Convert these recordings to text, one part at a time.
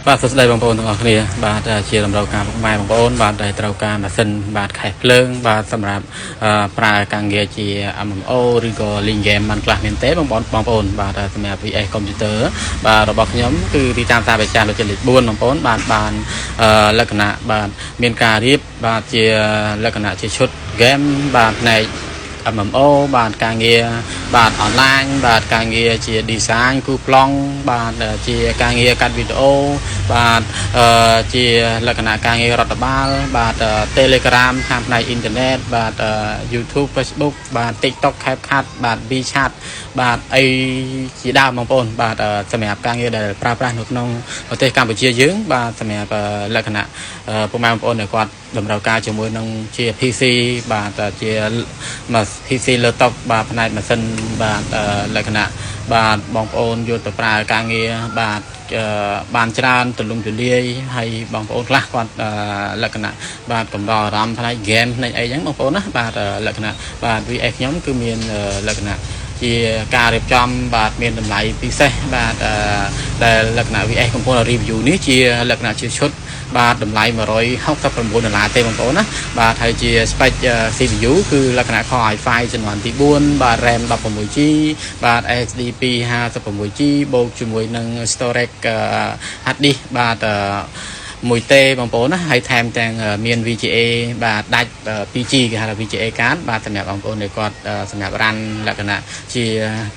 បាទសួស្តីបងប្អូនទាំងអស់គ្នាបាទជាតម្រូវការពុកម៉ែបងប្អូនបាទដែលត្រូវការម៉ាស៊ីនបាទខេះភ្លើងបាទសម្រាប់ប្រើការងារជា MMO ឬក៏ Link Game បានខ្លះមានទេបងប្អូនបាទសម្រាប់ VS Computer បាទរបស់ខ្ញុំគឺទីតាំងតាបេចាស់ដូចជាលេខ4បងប្អូនបានលក្ខណៈបាទមានការរៀបបាទជាលក្ខណៈជាឈុត game បាទផ្នែកMMO បាទការងារបាទអនឡាញបាទការងារជា design គូប្លង់បាទជាការងារកាត់វីដេអូបាទជាលក្ខណៈការងាររដ្ឋបាលបាទ Telegram ខាងផ្នែកអ៊ីនធឺណិតបាទ YouTube Facebook បាទ TikTok CapCut បាទ WeChat បាទអីជាដើមបងប្អូនបាទសម្រាប់ការងារដែលប្រើប្រាស់នៅក្នុងប្រទេសកម្ពុជាយើងបាទសម្រាប់លក្ខណៈពុកម៉ែបងប្អូនដែលគាត់តម្រូវការជាមួយនឹងជា PC បាទជា PC laptop បាទផ្នែកម៉ាស៊ីនបាទលក្ខណៈបាទបងប្អូនយកទៅប្រើការងារបាទបានច្រើនទូលំទូលាយហើយបងប្អូនខ្លះគាត់លក្ខណៈបាទកំដរអារម្មណ៍ផ្នែក game ផ្នែកអីចឹងបងប្អូនណាបាទលក្ខណៈបាទ VS ខ្ញុំគឺមានលក្ខណៈជាការរៀបចំបាទមានតម្លៃពិសេសបាទដែលលក្ខណៈ VS កំពុង review នេះជាលក្ខណៈជាឈុតបាទតម្លៃ$169ទេបងប្អូនណាបាទហើយជា spec CPU គឺលក្ខណៈ Core i5 ជំនាន់ទី4បាទ RAM 16GB បាទ SSD 256GB បូកជាមួយនឹង storage hard disk បាទ1Tបងប្អូនណាហើយថែមទាំងមាន VGA បាទដាច់ 2G គេហៅថា VGA card បាទសម្រាប់បងប្អូនដែលគាត់សម្រាប់ run លក្ខណៈជា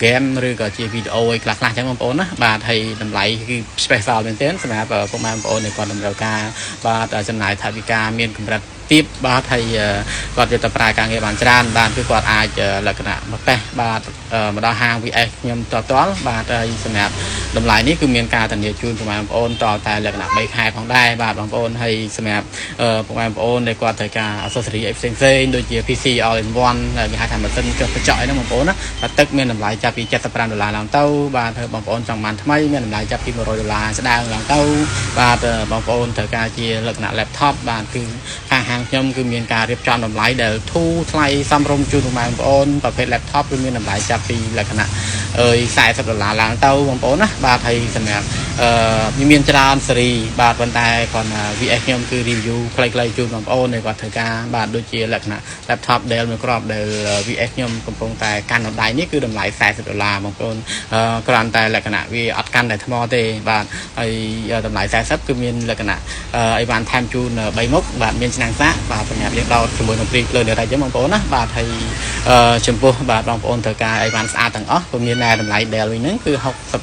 game ឬក៏ជា video អីខ្លះៗចឹងបងប្អូនណាបាទហើយតម្លៃគឺ special មែនទែនសម្រាប់ពុកម៉ែបងប្អូនដែលគាត់តម្រូវការបាទចំណាយថវិកាមានកម្រិតទៀបបាទហើយគាត់យកទៅប្រើការងារបានច្រើនបាទគឺគាត់អាចលក្ខណៈមកតេស្តបាទមកដល់ហាង VS ខ្ញុំតបាទហើយសម្រាប់តម្លៃនេះគឺមានការធានាជូនពុកម៉ែបងប្អូនតតែលក្ខណៈ3ខែផងដែរបាទបងប្អូនហើយសម្រាប់ពុកម៉ែបងប្អូនដែលគាត់ត្រូវការ accessory ផ្សេងៗដូចជា PC all in one គេហៅថាម៉ាស៊ីនចុះកញ្ចក់អីហ្នឹងបងប្អូនណាបាទទឹកមានតម្លៃចាប់ពី$75ឡើងទៅបាទហើយបងប្អូនចង់បានថ្មីមានតម្លៃចាប់ពី$100ស្ដើងឡើងទៅបាទបងប្អូនត្រូវការជាលក្ខណៈ laptop បាទគឺខាងហាងខ្ញុំគឺមានការរៀបចំតម្លៃដែលធូរថ្លៃសមរម្យជូនពុកម៉ែបងប្អូនប្រភេទ laptop គឺមានតម្លៃចាប់ពីលក្ខណៈ$40ឡើងទៅបងប្អូនណាបាទហើយសម្រាប់មានច្រើនស៊េរីបាទប៉ុន្តែគាត់ VS ខ្ញុំគឺ review ខ្លីៗជូនបងប្អូនដែលគាត់ត្រូវការបាទដូចជាលក្ខណៈ laptop Dell មួយគ្រាប់ដែល VS ខ្ញុំកំពុងតែកាន់នៅដៃនេះគឺតម្លៃ$40បងប្អូនគ្រាន់តែលក្ខណៈវាអត់កាន់តែថ្មទេបាទហើយតម្លៃ40គឺមានលក្ខណៈអីវ៉ាន់ថែមជូន3មុខបាទមានឆ្នាំងសាកបាទសម្រាប់យើងដោតជាមួយនឹងព្រីភ្លើងdirect ចឹងបងប្អូនណាបាទហើយចំពោះបាទបងប្អូនត្រូវការអីវ៉ាន់ស្អាតទាំងអស់ក៏មានដែរតម្លៃ Dell វិញហ្នឹងគឺ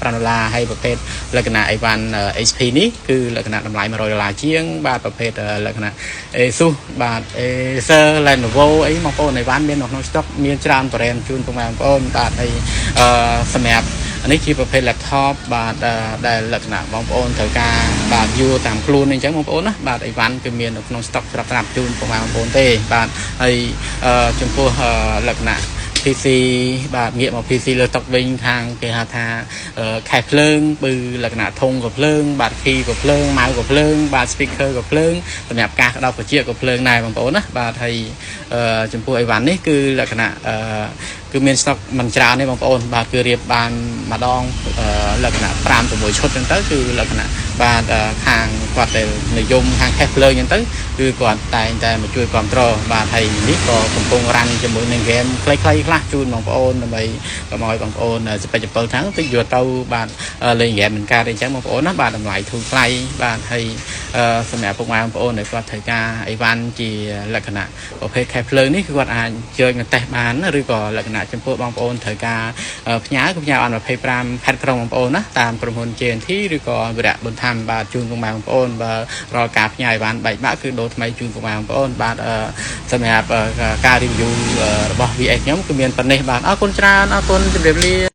$65ហើយប្រភេទលក្ខណៈអីវ៉ាន់ HP នេះគឺលក្ខណៈតម្លៃ$100ជាងបាទប្រភេទលក្ខណៈ Asus បាទ Acer Lenovo អីបងប្អូនអីវ៉ាន់មាននៅក្នុង stock មានច្រើន brand ជូនពុកម៉ែបងប្អូនបាទហើយសម្រាប់នេះជាប្រភេទ laptop បាទដែលលក្ខណៈបងប្អូនត្រូវការបាទយួរតាមខ្លួនអញ្ចឹងបងប្អូនណាបាទអីវ៉ាន់គឺមាននៅក្នុង stock ស្រាប់ជូនពុកម៉ែបងប្អូនទេបាទហើយចំពោះលក្ខណៈ PC បាទងាកមក PC លើតុវិញខាងគេហៅថាខែភ្លើងគឺលក្ខណៈធុងក៏ភ្លើងបាទ key ក៏ភ្លើង mouse ក៏ភ្លើងបាទ speaker ក៏ភ្លើងសម្រាប់ការក្តោបត្រជាក៏ភ្លើងដែរបងប្អូនណាបាទហើយចំពោះអីវ៉ាន់នេះគឺលក្ខណៈគឺមាន stock មិនច្រើនទេបងប្អូនបាទគឺរៀបបានម្ដងលក្ខណៈ5 6ឈុតចឹងទៅគឺលក្ខណៈបាទខាងគាត់ដែលនិយមខាងខេះភ្លើងចឹងទៅគឺគាត់តែងតែមកជួយគ្រប់គ្រងបាទហើយនេះក៏កំពុងរ៉ាន់ជាមួយនឹង game ខ្លីៗខ្លះជូនបងប្អូនដើម្បីកុំឲ្យបងប្អូនស្ពេច7tháng ទៅយកទៅបាទលេង game មិនកើតអីចឹងបងប្អូនណាបាទតម្លៃធូរថ្លៃបាទហើយសម្រាប់ពុកម៉ែបងប្អូនដែលគាត់ត្រូវការអីវ៉ាន់ជាលក្ខណៈប្រភេទខេះភ្លើងនេះគឺគាត់អាចជួយមកតេស្តបានឬក៏លក្ខណៈចំពោះបងប្អូនត្រូវការផ្ញើគឺផ្ញើបាន25ខេត្តក្រុងបងប្អូនណាតាមក្រុមហ៊ុន JNT ឬក៏វិរៈបុនធម្មបាទជូនពុកម៉ែបងប្អូនបាទរាល់ការផ្ញើអីវ៉ាន់បែកបាក់គឺដូរថ្មីជូនពុកម៉ែបងប្អូនបាទសម្រាប់ការ review របស់ VS ខ្ញុំគឺមានប៉ុណ្ណេះបាទអរគុណច្រើនអរគុណជម្រាបលា